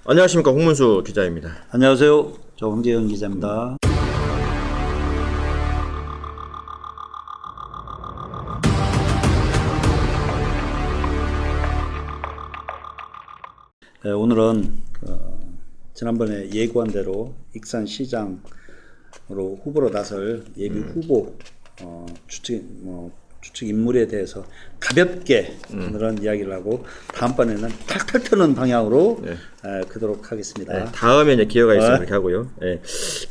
안녕하십니까, 홍문수 기자입니다. 안녕하세요. 저 황재현 기자입니다. 네, 오늘은 지난번에 예고한 대로 익산시장으로 후보로 나설 예비 후보 추측 인물에 대해서 가볍게 오늘은 이야기를 하고 다음번에는 탈탈 트는 방향으로 그도록 하겠습니다. 네, 다음에 이제 기회가 있으면 그렇게 하고요. 네,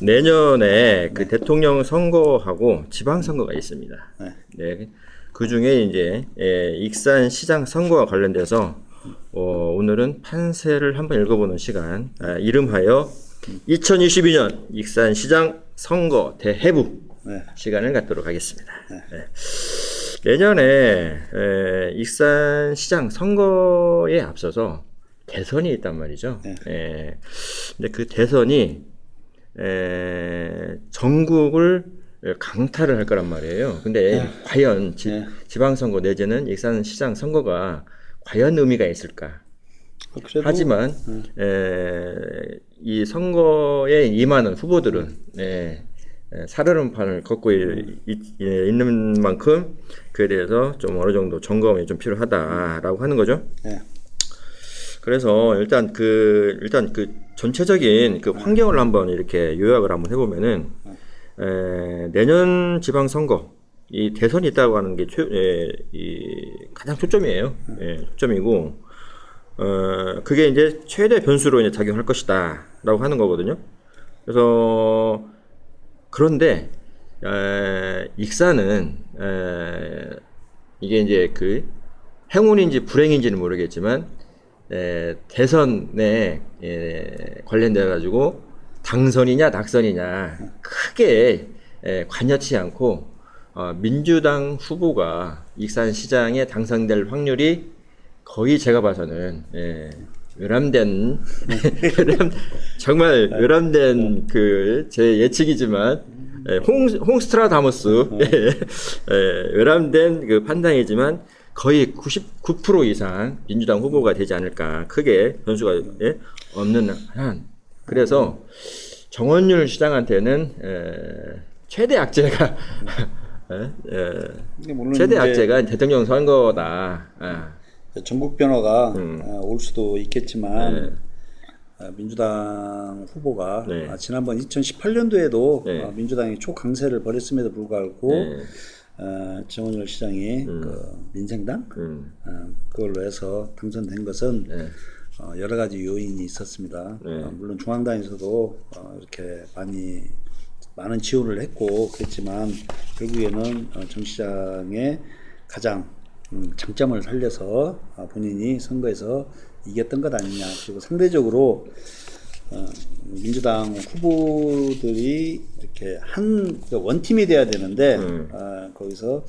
내년에 그 대통령 선거하고 지방선거가 있습니다. 네, 그 중에 이제 익산시장 선거와 관련돼서 오늘은 판세를 한번 읽어보는 시간, 이름하여 2022년 익산시장 선거 대해부 시간을 갖도록 하겠습니다. 네. 내년에 익산시장 선거에 앞서서 대선이 있단 말이죠. 근데 그 대선이 전국을 강타를 할 거란 말이에요. 근데 과연 지방선거 내지는 익산시장 선거가 과연 의미가 있을까? 그래도, 하지만 이 선거에 임하는 후보들은 살얼음판을 걷고 있는 만큼 그에 대해서 좀 어느 정도 점검이 좀 필요하다라고 하는 거죠. 그래서 일단 그 전체적인 그 환경을 한번 이렇게 요약을 한번 해보면은 내년 지방선거 이 대선이 있다고 하는 게 가장 초점이에요. 초점이고 그게 이제 최대 변수로 이제 작용할 것이다라고 하는 거거든요. 그래서 그런데 익산은 이게 이제 그 행운인지 불행인지는 모르겠지만 대선에 관련돼 가지고 당선이냐 낙선이냐 크게 관여치 않고 민주당 후보가 익산시장에 당선될 확률이 거의 제가 봐서는 외람된 정말 외람된 그 제 예측이지만 홍스트라다무스 외람된 그 판단이지만 거의 99% 이상 민주당 후보가 되지 않을까, 크게 변수가 없는 한. 그래서 정원율 시장한테는 최대 악재가 최대 악재가 대통령 선거다. 전국 변화가 올 수도 있겠지만 민주당 후보가 지난번 2018년도에도 민주당이 초강세를 벌였음에도 불구하고 정원열 시장이 그 민생당 그걸로 해서 당선된 것은 여러 가지 요인이 있었습니다. 물론 중앙당에서도 이렇게 많은 지원을 했고 그랬지만 결국에는 정 시장의 가장 장점을 살려서 본인이 선거에서 이겼던 것 아니냐. 그리고 상대적으로 민주당 후보들이 이렇게 한 원팀이 돼야 되는데 거기서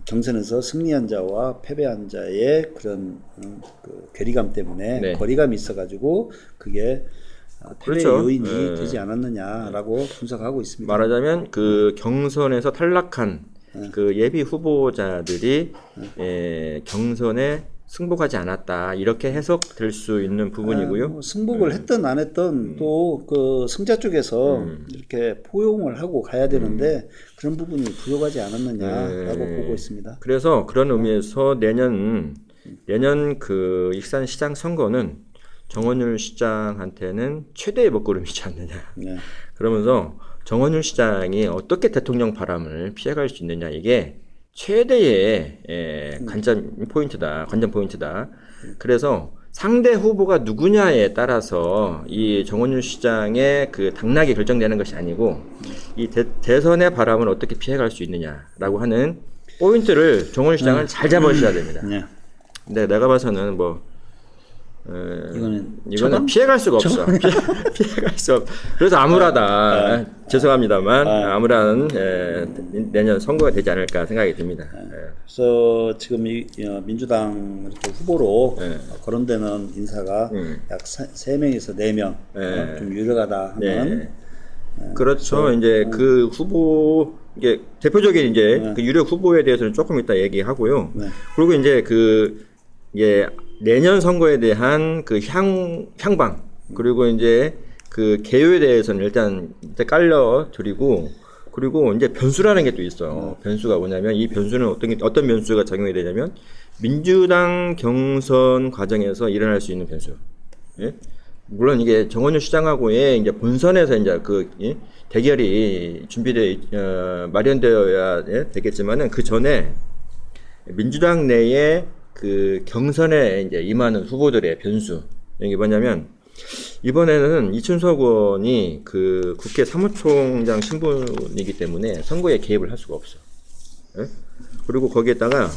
경선에서 승리한 자와 패배한 자의 그런 그 괴리감 때문에 거리감이 있어가지고 그게 패배 요인이 되지 않았느냐라고 분석하고 있습니다. 말하자면 그 경선에서 탈락한 그 예비 후보자들이 경선에 승복하지 않았다, 이렇게 해석될 수 있는 부분이고요. 승복을 했든 안 했든 또 그 승자 쪽에서 이렇게 포용을 하고 가야 되는데 그런 부분이 부족하지 않았느냐라고 보고 있습니다. 그래서 그런 의미에서 내년 그 익산시장 선거는 정원율 시장한테는 최대의 먹구름이지 않느냐. 그러면서 정원율 시장이 어떻게 대통령 바람을 피해갈 수 있느냐, 이게 최대의 관전 포인트다. 그래서 상대 후보가 누구냐에 따라서 이 정원율 시장의 그 당락이 결정되는 것이 아니고 이 대선의 바람을 어떻게 피해갈 수 있느냐라고 하는 포인트를 정원율 시장은 잘 잡으셔야 됩니다. 근데 내가 봐서는 이거는 피해갈 수가 없어. 피해갈 수 없어. 그래서 암울하다. 죄송합니다만 암울한 내년 선거가 되지 않을까 생각이 듭니다. 그래서 지금 민주당 이렇게 후보로 거론되는 인사가 약 3명에서 4명 좀 유력하다 하는. 그렇죠. 이제 그 후보 이게 대표적인 이제 그 유력 후보에 대해서는 조금 이따 얘기하고요. 그리고 이제 그 이게 내년 선거에 대한 그 향방 그리고 이제 그 개요에 대해서는 일단 깔려 드리고, 그리고 이제 변수라는 게 또 있어요. 변수가 뭐냐면, 이 변수는 어떤 변수가 작용이 되냐면, 민주당 경선 과정에서 일어날 수 있는 변수. 예? 물론 이게 정원윤 시장하고의 이제 본선에서 이제 대결이 마련되어야 되겠지만은, 그 전에 민주당 내에 그 경선에 이제 임하는 후보들의 변수. 이게 뭐냐면, 이번에는 이춘석 의원이 그 국회 사무총장 신분이기 때문에 선거에 개입을 할 수가 없어. 예? 그리고 거기에다가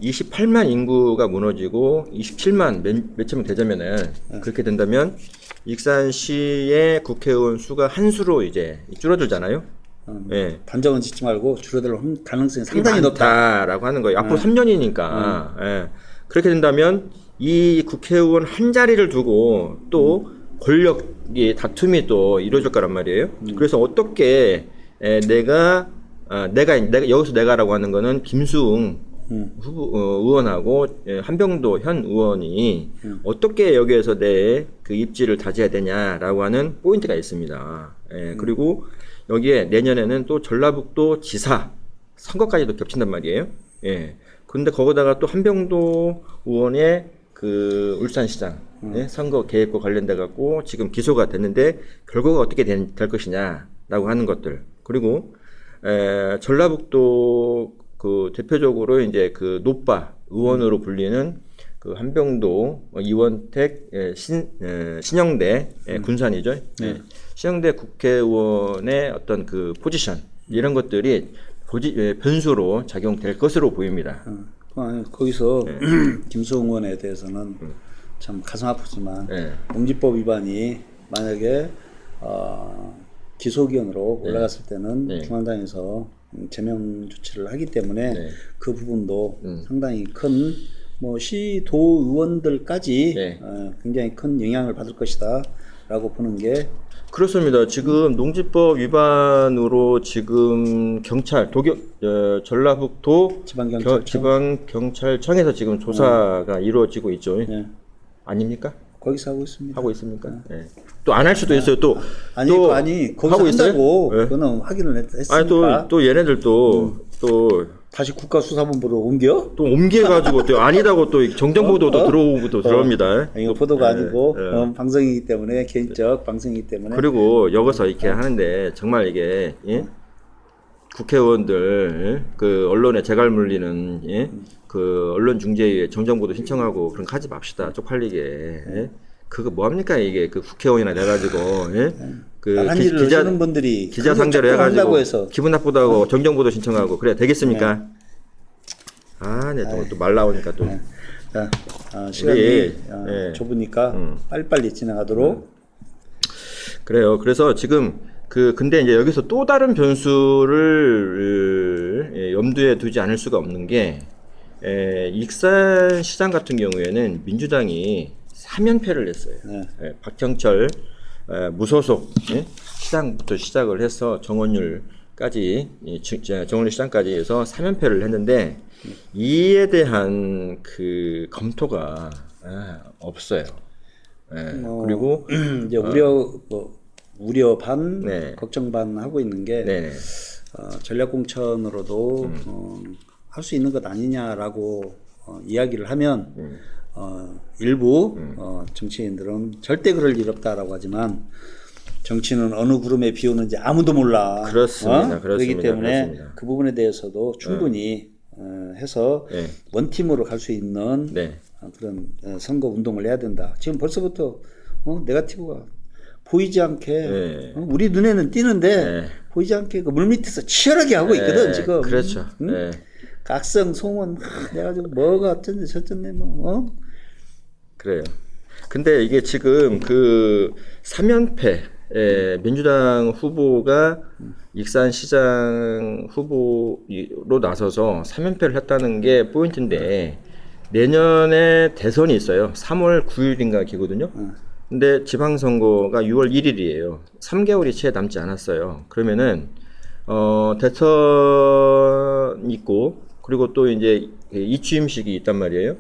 28만 인구가 무너지고 27만 몇 명 되자면은 그렇게 된다면 익산시의 국회의원 수가 한 수로 이제 줄어들잖아요. 예. 단정은 짓지 말고 줄어들 가능성이 상당히 높다. 많다라고 하는 거예요. 앞으로 3년이니까. 예. 그렇게 된다면 이 국회의원 한 자리를 두고 또 권력의 다툼이 또 이루어질 거란 말이에요. 그래서 어떻게 내가 여기서 내가라고 하는 거는 김수웅 의원하고 한병도 현 의원이 어떻게 여기에서 내 그 입지를 다져야 되냐라고 하는 포인트가 있습니다. 그리고 여기에 내년에는 또 전라북도 지사 선거까지도 겹친단 말이에요. 근데 거기다가 또 한병도 의원의 그 울산시장 선거 계획과 관련돼 갖고 지금 기소가 됐는데 결과가 어떻게 될 것이냐라고 하는 것들. 그리고 전라북도 그 대표적으로 이제 그 노빠 의원으로 불리는 그 한병도 이원택 신영대 군산이죠. 신영대 국회의원의 어떤 그 포지션 이런 것들이 변수로 작용될 것으로 보입니다. 거기서 김수홍 의원에 대해서는 참 가슴 아프지만 농지법 위반이 만약에 기소기원으로 올라갔을 때는 중앙당에서 제명 조치를 하기 때문에 그 부분도 상당히 큰 뭐 시도 의원들까지 굉장히 큰 영향을 받을 것이다라고 보는 게 그렇습니다. 지금 농지법 위반으로 지금 전라북도 지방경찰청에서 지금 조사가 이루어지고 있죠. 아닙니까? 거기서 하고 있습니다. 하고 있습니까? 또 안 할 수도 있어요. 또 거기서 하고 한다고 있어요? 그거는 확인을 했으니까. 아니 또 얘네들도 또 다시 국가수사본부로 옮겨? 또 옮겨가지고 또 아니다고 또 정정보도 또 들어오고 또 들어옵니다. 이거 보도가 아니고 방송이기 때문에 개인적 방송이기 때문에. 그리고 여기서 이렇게 하는데 정말 이게 국회의원들 그 언론에 재갈 물리는 그 언론중재위에 정정보도 신청하고 그런 거 하지 맙시다. 쪽팔리게. 그거 뭐합니까 이게 그 국회의원이나 내가지고 그 하시는 분들이 기자 상대로 해가지고 기분 나쁘다고 정정보도 신청하고 그래야 되겠습니까? 또 말 나오니까 또. 자, 시간이 좁으니까 빨리빨리 진행하도록. 그래요. 그래서 지금 근데 이제 여기서 또 다른 변수를 염두에 두지 않을 수가 없는 게 익산시장 같은 경우에는 민주당이 3연패를 했어요. 박형철 무소속 시장부터 시작을 해서 정원율 시장까지 해서 3연패를 했는데 이에 대한 그 검토가 없어요. 그리고 이제 우려 반, 걱정 반 하고 있는 게 전략공천으로도 할 수 있는 것 아니냐라고 이야기를 하면 일부 정치인들은 절대 그럴 일 없다라고 하지만 정치는 어느 구름에 비 오는지 아무도 몰라. 그렇습니다. 그렇기 때문에 그 부분에 대해서도 충분히 해서 원팀으로 갈 수 있는 그런 선거 운동을 해야 된다. 지금 벌써부터 네거티브가 보이지 않게 우리 눈에는 띄는데 보이지 않게 그 물밑에서 치열하게 하고 있거든 지금. 그렇죠. 각성 소문 내가지고 뭐가 어쩐지 저쩐네 그래요. 근데 이게 지금 그 3연패 민주당 후보가 익산시장 후보로 나서서 3연패를 했다는 게 포인트인데 내년에 대선이 있어요. 3월 9일인가 기거든요. 근데 지방선거가 6월 1일이에요. 3개월이 채 남지 않았어요. 그러면은 대선 있고 그리고 또 이제 이취임식이 있단 말이에요.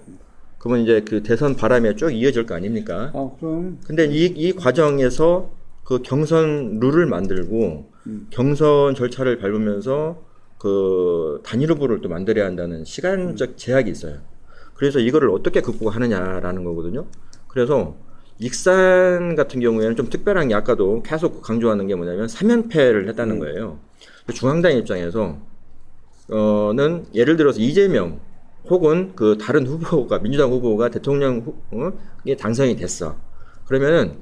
그러면 이제 그 대선 바람에 쭉 이어질 거 아닙니까? 그럼. 근데 이 과정에서 그 경선 룰을 만들고 경선 절차를 밟으면서 그 단일 후보를 또 만들어야 한다는 시간적 제약이 있어요. 그래서 이거를 어떻게 극복하느냐라는 거거든요. 그래서 익산 같은 경우에는 좀 특별한 게 아까도 계속 강조하는 게 뭐냐면 3연패를 했다는 거예요. 중앙당 입장에서 는 예를 들어서 이재명 혹은 그 다른 후보가 민주당 후보가 대통령에 당선이 됐어. 그러면은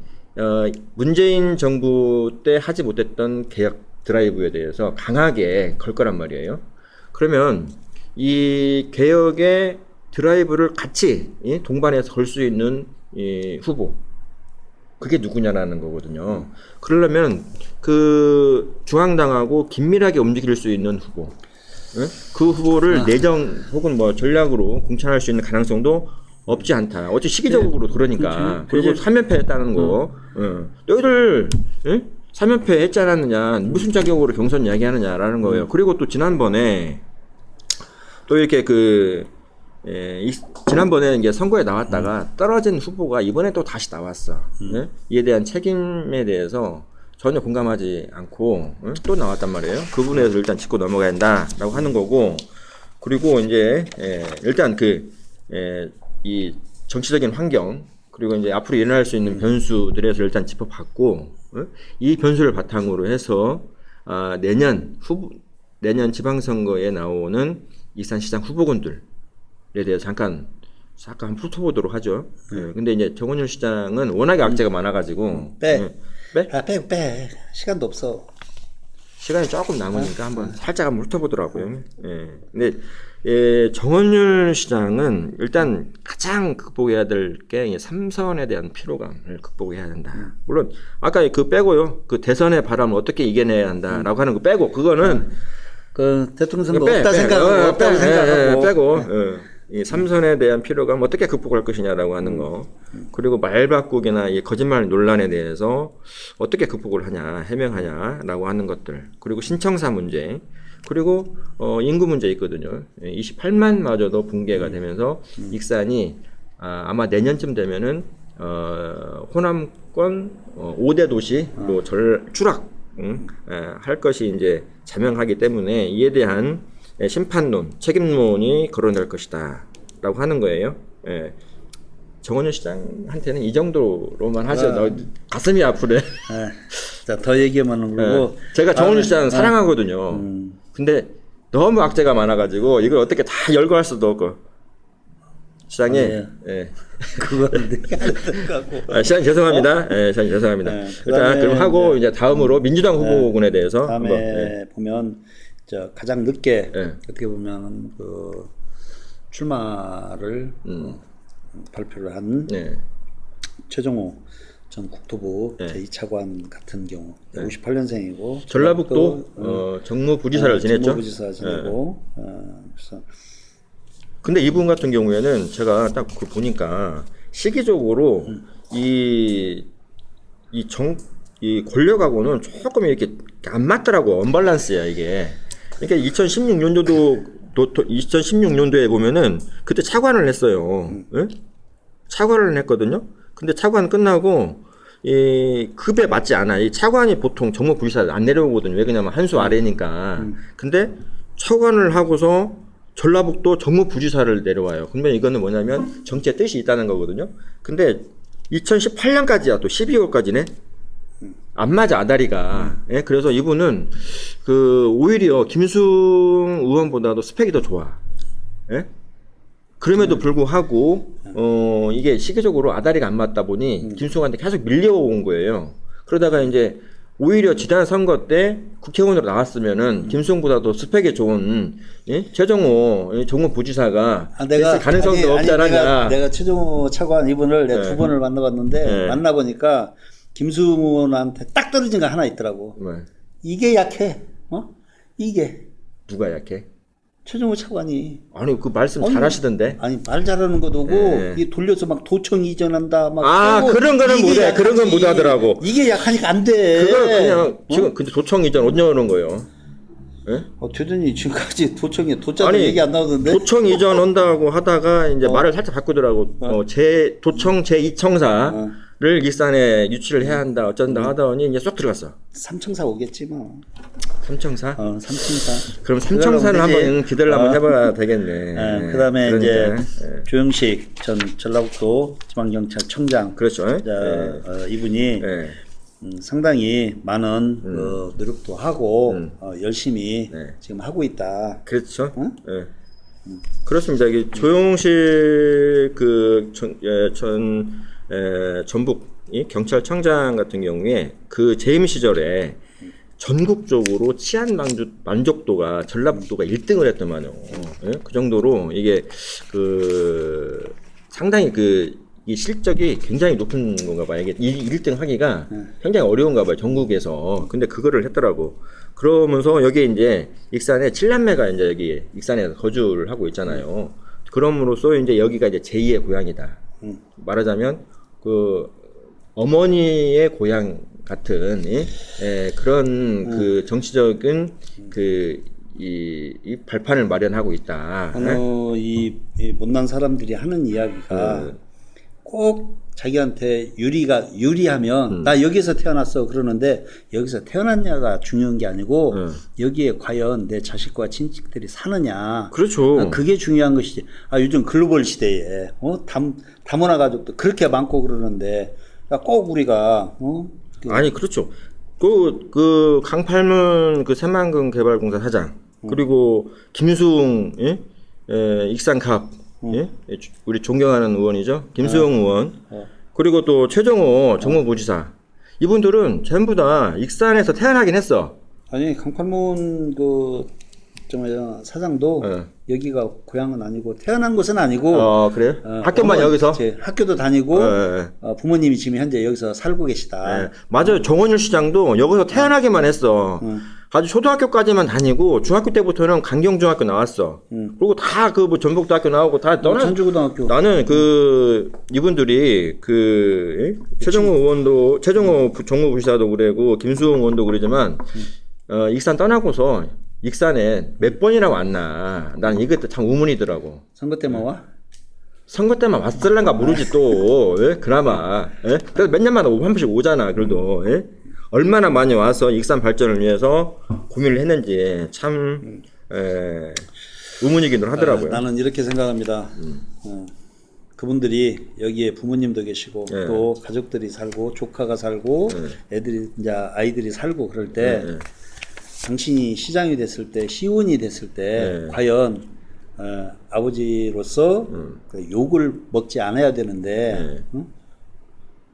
문재인 정부 때 하지 못했던 개혁 드라이브에 대해서 강하게 걸 거란 말이에요. 그러면 이 개혁의 드라이브를 같이 동반해서 걸 수 있는 이 후보, 그게 누구냐라는 거거든요. 그러려면 그 중앙당하고 긴밀하게 움직일 수 있는 후보, 그 후보를 내정 혹은 뭐 전략으로 공천할 수 있는 가능성도 없지 않다. 어째 시기적으로 그러니까. 그리고 3연패 했다는 거. 너희들 3연패 했지 않았느냐, 무슨 자격으로 경선 이야기하느냐라는 거예요. 그리고 또 지난번에 또 이렇게 지난번에 이제 선거에 나왔다가 떨어진 후보가 이번에 또 다시 나왔어. 이에 대한 책임에 대해서 전혀 공감하지 않고 또 나왔단 말이에요. 그 부분에 대해서 일단 짚고 넘어가야 한다라고 하는 거고, 그리고 이제 일단 이 정치적인 환경, 그리고 이제 앞으로 일어날 수 있는 변수들에서 일단 짚어봤고, 이 변수를 바탕으로 해서 내년 지방선거에 나오는 익산시장 후보군들에 대해서 잠깐 한번 훑어보도록 하죠. 근데 이제 정원윤 시장은 워낙에 악재가 많아가지고 빼. 시간도 없어. 시간이 조금 남으니까 한번 살짝 한번 훑어보더라고요. 근데 정원윤 시장은 일단 가장 극복해야 될 게 3선에 대한 피로감을 극복해야 된다. 물론 아까 그 빼고요. 그 대선의 바람을 어떻게 이겨내야 한다라고 하는 거 빼고, 그거는 그 대통령 선거 없다 생각하고 없다고 생각하고 빼고 이 3선에 대한 피로감 어떻게 극복할 것이냐라고 하는 거, 그리고 말바꾸기나 이 거짓말 논란에 대해서 어떻게 극복을 하냐, 해명하냐라고 하는 것들, 그리고 신청사 문제, 그리고 인구 문제 있거든요. 28만마저도 붕괴가 되면서 익산이 아마 내년쯤 되면은 호남권 5대 도시로 추락 할 것이 이제 자명하기 때문에 이에 대한 심판론, 책임론이 거론될 것이다 라고 하는 거예요. 정원윤 시장한테는 이 정도로만 하죠. 가슴이 아프네. 자, 더 얘기하면 그러고 제가 정원윤 시장 사랑하거든요. 근데 너무 악재가 많아가지고 이걸 어떻게 다 열거할 수도 없고. 시장님, 그거는 내가 안 생각하고. 시장님 죄송합니다. 시장님 죄송합니다. 일단 그럼 하고 이제 다음으로 민주당 후보군에 대해서 다음에 보면 가장 늦게 어떻게 보면 그 출마를 발표를 한 최정호 전 국토부 제2차관 같은 경우 58년생이고 전라북도 정무부지사를 지냈죠. 정무부지사 지내고 그래서 근데 이분 같은 경우에는 제가 딱 그 보니까 시기적으로 이 권력하고는 조금 이렇게 안 맞더라고. 언밸런스야 이게. 그러니까 2016년도에 보면은 그때 차관을 했어요. 차관을 했거든요. 근데 차관 끝나고 이 급에 맞지 않아. 이 차관이 보통 정무부지사 안 내려오거든요. 왜 그러냐면 한 수 아래니까. 근데 차관을 하고서 전라북도 정무부지사를 내려와요. 그러면 이거는 뭐냐면 정치의 뜻이 있다는 거거든요. 근데 2018년까지야, 또 12월까지네. 안 맞아, 아다리가. 그래서 이분은 오히려 김승 의원보다도 스펙이 더 좋아. 그럼에도 불구하고 이게 시기적으로 아다리가 안 맞다 보니 김승한테 계속 밀려온 거예요. 그러다가 이제 오히려 지난 선거 때 국회의원으로 나왔으면은 김승보다도 스펙이 좋은 최정호 정무부지사가 됐을 가능성도 없지 않았냐. 내가 최정호 차관 이분을 내가 두 번을 만나봤는데 만나보니까 김승훈한테 딱 떨어진 거 하나 있더라고. 이게 약해. 이게. 누가 약해? 최정호 차관이. 아니 그 말씀 잘하시던데. 아니 말 잘하는 것도 오고 이 돌려서 막 도청 이전한다 막. 그런 거는 못해. 그런 건 못하더라고. 이게 약하니까 안 돼. 그거는 그냥 지금 근데 도청 이전 언제 오는 거예요? 예? 되더니 지금까지 도청에 도자도 얘기 안 나오던데. 도청 이전 온다고 하다가 이제 말을 살짝 바꾸더라고. 도청 제2청사를 익산에 유치를 해야 한다 어쩐다 하더니 이제 쏙 들어갔어. 삼청사 오겠지 뭐. 삼청사? 삼청사. 그럼 삼청사를 한번 기대를 한번 해봐야 되겠네. 그다음에 그러니까. 이제 조영식 전 전라북도 지방경찰청장. 그렇죠. 이분이 상당히 많은 노력도 하고 열심히 지금 하고 있다. 그렇죠. 그렇습니다. 이게 조용식 전북 경찰청장 같은 경우에 그 재임 시절에 전국적으로 치안 만족도가 전라북도가 1등을 했더만요. 그 정도로 이게 상당히 이 실적이 굉장히 높은 건가 봐요. 이게 1등 하기가 굉장히 어려운가 봐요. 전국에서. 근데 그거를 했더라고. 그러면서 여기 이제 익산에 7남매가 이제 여기 익산에서 거주를 하고 있잖아요. 그럼으로써 이제 여기가 이제 제2의 고향이다. 말하자면 어머니의 고향 같은 그런 정치적인 이 발판을 마련하고 있다. 이 못난 사람들이 하는 이야기가 꼭 자기한테 유리하면 나 여기서 태어났어 그러는데 여기서 태어났냐가 중요한 게 아니고 여기에 과연 내 자식과 친척들이 사느냐. 그렇죠. 그게 중요한 것이지. 요즘 글로벌 시대에 다문화 가족도 그렇게 많고 그러는데 꼭 우리가 아니 그렇죠. 강팔문 새만금 개발공사 사장 그리고 김수웅 익산갑 우리 존경하는 의원이죠. 김수용 의원. 그리고 또 최정호 정무부지사. 이분들은 전부 다 익산에서 태어나긴 했어. 아니 강팔문 사장도 여기가 고향은 아니고 태어난 곳은 아니고. 그래요? 학교만 여기서? 학교도 다니고 부모님이 지금 현재 여기서 살고 계시다. 맞아요. 정원율 시장도 여기서 태어나기만 했어. 아주 초등학교까지만 다니고 중학교 때부터는 강경중학교 나왔어. 그리고 다 전북대학교 나오고 다 전주고등학교. 나는 이분들이 최정호 정무부시사도 그러고 김수홍 의원도 그러지만 익산 떠나고서 익산에 몇 번이나 왔나. 난 이것도 참 의문이더라고. 선거 때만 와? 선거 때만 왔을란가 모르지 또. 그나마. 그래서 몇 년마다 한 번씩 오잖아. 그래도. 얼마나 많이 와서 익산 발전을 위해서 고민을 했는지 참 의문이긴 하더라고요. 나는 이렇게 생각합니다. 그분들이 여기에 부모님도 계시고 또 가족들이 살고 조카가 살고 아이들이 살고 그럴 때 당신이 시장이 됐을 때 시의원이 됐을 때 과연 아버지로서 욕을 먹지 않아야 되는데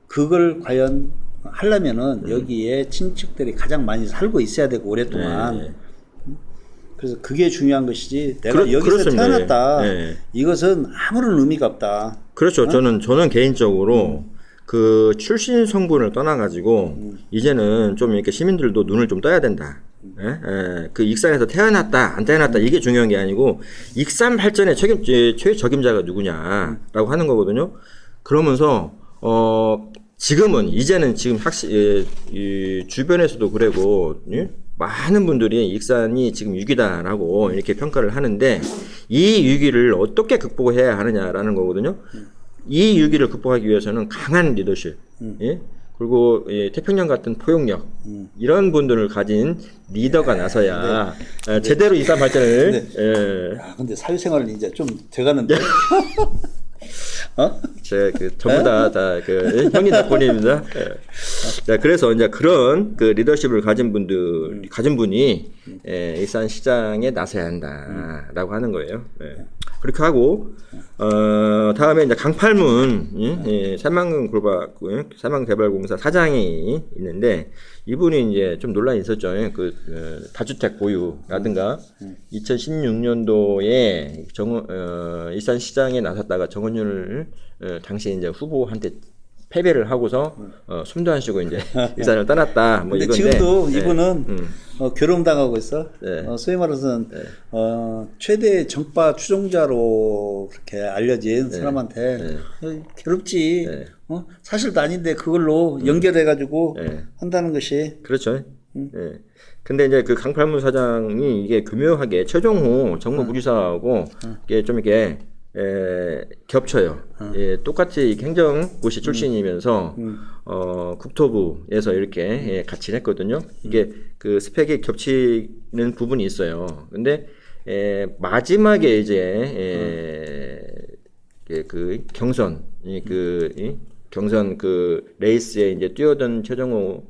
그걸 과연 하려면은 여기에 친척들이 가장 많이 살고 있어야 되고 오랫동안 그래서 그게 중요한 것이지 내가 여기서 그렇습니다. 태어났다 이것은 아무런 의미가 없다. 그렇죠. 저는 개인적으로 출신 성분을 떠나가지고 이제는 좀 이렇게 시민들도 눈을 좀 떠야 된다. 익산에서 태어났다 안 태어났다 이게 중요한 게 아니고 익산 발전의 최적임자가 누구냐라고 하는 거거든요. 그러면서 이제는 주변에서도 그러고 많은 분들이 익산이 지금 위기다라고 이렇게 평가를 하는데 이 위기를 어떻게 극복해야 하느냐라는 거거든요. 이 위기를 극복하기 위해서는 강한 리더십, 그리고 태평양 같은 포용력 이런 분들을 가진 리더가 나서야 제대로 익산 발전을. 근데 사회생활은 이제 좀 돼가는데. 제가 전부 다 형님 덕분입니다. 자, 그래서 이제 그런 리더십을 가진 분이 익산 시장에 나서야 한다라고 하는 거예요. 그렇게 하고 다음에 이제 강팔문 새만금 개발공사 사장이 있는데 이분이 이제 좀 논란이 있었죠. 다주택 보유라든가 2016년도에 익산 시장에 나섰다가 정원율 당시 이제 후보한테 패배를 하고서 숨도 안 쉬고 이제 익산을 떠났다. 근데 이건데, 지금도 이분은 괴로움당하고 있어. 소위 말해서는 최대 정파 추종자로 그렇게 알려진 사람한테 괴롭지. 사실도 아닌데 그걸로 연결해가지고 한다는 것이. 그렇죠. 예. 근데 이제 그 강팔문 사장이 이게 교묘하게 최종호 정무부지사하고 이게 좀 이렇게 겹쳐요. 예, 똑같이 행정고시 출신이면서 국토부에서 이렇게 같이 했거든요. 이게 그 스펙이 겹치는 부분이 있어요. 근데 마지막에 이제 그 경선 경선 그 레이스에 이제 뛰어든 최정호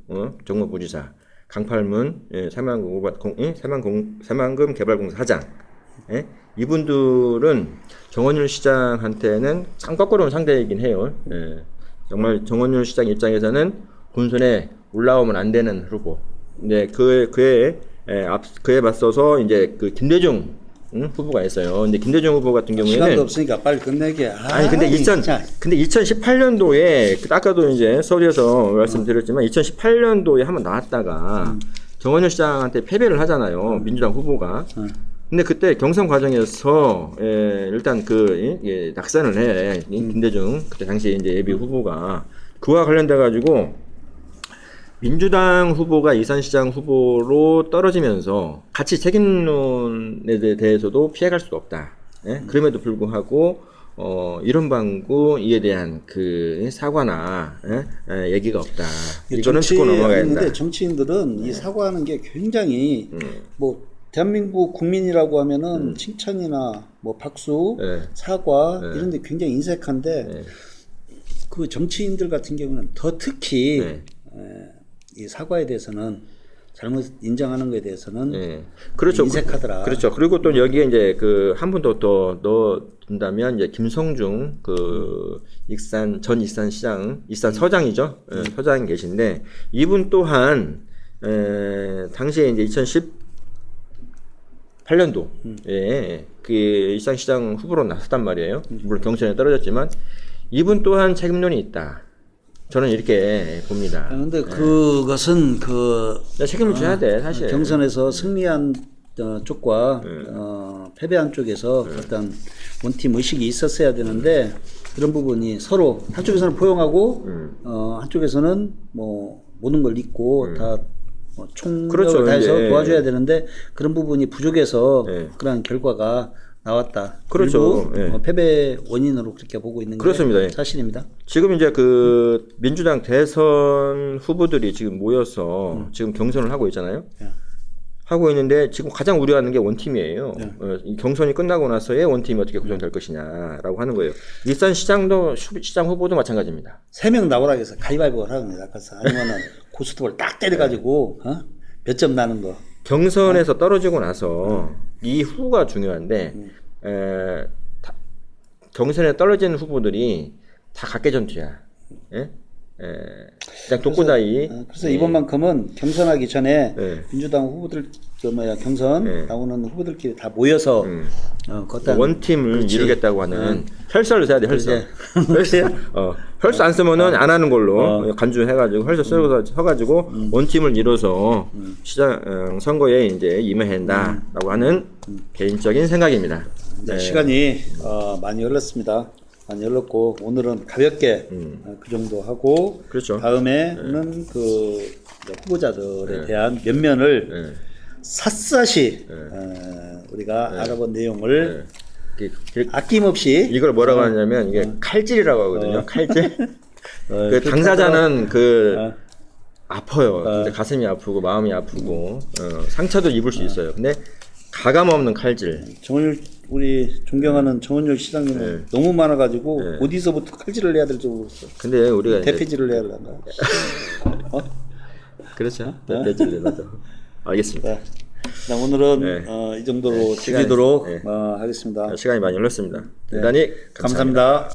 정무부지사 강팔문 새만금 개발공사 사장 이분들은 정원율 시장한테는 쌍꺼꾸러운 상대이긴 해요. 정말 정원율 시장 입장에서는 본선에 올라오면 안 되는 후보. 근데 그에 맞서서 이제 그 김대중 후보가 있어요. 근데 김대중 후보 같은 경우에는 시간도 없으니까 빨리 끝내게. 근데 2018년도에 아까도 이제 서울에서 말씀드렸지만 2018년도에 한번 나왔다가 정원효 시장한테 패배를 하잖아요. 민주당 후보가. 근데 그때 경선 과정에서 일단 낙선을 해. 김대중 그때 당시 이제 예비 후보가 그와 관련돼 가지고 민주당 후보가 이산시장 후보로 떨어지면서 가치 책임론에 대해서도 피해갈 수가 없다. 그럼에도 불구하고 이런 이에 대한 그 사과나 얘기가 없다. 이거는 짚고 넘어가야 된다. 근데 정치인들은 이 사과하는 게 굉장히 뭐 대한민국 국민이라고 하면은 칭찬이나 뭐 박수, 사과 이런 데 굉장히 인색한데 그 정치인들 같은 경우는 더 특히 이 사과에 대해서는 잘못 인정하는 것에 대해서는 그렇죠. 인색하더라. 그렇죠. 그리고 또 여기에 이제 그 한 분 더 넣어둔다면 이제 김성중 전 익산 시장 서장이죠. 서장 계신데 이분 또한 당시에 이제 2018년도에 그 익산시장 후보로 나섰단 말이에요. 물론 경선에 떨어졌지만 이분 또한 책임론이 있다. 저는 이렇게 봅니다. 그런데 그것은 책임을 져야 돼, 사실. 경선에서 승리한 쪽과 패배한 쪽에서 어떤 원팀 의식이 있었어야 되는데 그런 부분이 서로 한쪽에서는 포용하고 한쪽에서는 뭐 모든 걸 잊고 다 총력을 그렇죠, 다해서 도와줘야 되는데 그런 부분이 부족해서 그런 결과가 나왔다. 그렇죠. 일부 패배 원인으로 그렇게 보고 있는 그렇습니다. 게 사실입니다. 지금 이제 그 민주당 대선 후보들이 지금 모여서 지금 경선을 하고 있잖아요. 하고 있는데 지금 가장 우려하는 게 원팀이에요. 이 경선이 끝나고 나서의 원팀이 어떻게 구성될 것이냐라고 하는 거예요. 일산 시장 후보도 마찬가지입니다. 3명 나오라 해서 가위바위보를 하는 거야. 그래서 아니면은 고스톱을 딱 때려가지고 몇 점 나는 거. 경선에서 떨어지고 나서 이 후가 중요한데 경선에 떨어진 후보들이 다 각계전투야. 그냥 독고다이. 그래서 이번만큼은 경선하기 전에 민주당 후보들 경선 나오는 후보들끼리 다 모여서 원팀을 이루겠다고 하는 혈서를 써야 돼. 혈서. 혈서 안 쓰면은 안 하는 걸로 간주해가지고 혈서 써가지고 원팀을 이뤄서 시장 선거에 이제 임해야 한다라고 하는 개인적인 생각입니다. 시간이 많이 흘렀습니다. 많이 흘렀고 오늘은 가볍게 그 정도 하고 그렇죠. 다음에는 그 후보자들에 대한 면면을 삿사시 우리가 알아본 내용을 아낌없이 이걸 뭐라고 하냐면 이게 칼질이라고 하거든요. 칼질. 그 당사자는 아파요. 근데 가슴이 아프고 마음이 아프고 상처도 입을 수 있어요. 근데 가감 없는 칼질. 우리 존경하는 정원열 시장님은 너무 많아가지고 어디서부터 칼질을 해야 될지 모르겠어. 근데 우리가 대패질을 해야 되나? 그렇죠. 대패질을 하죠. 알겠습니다. 오늘은 이 정도로 즐기도록 하겠습니다. 시간이 많이 흘렀습니다. 대단히 감사합니다.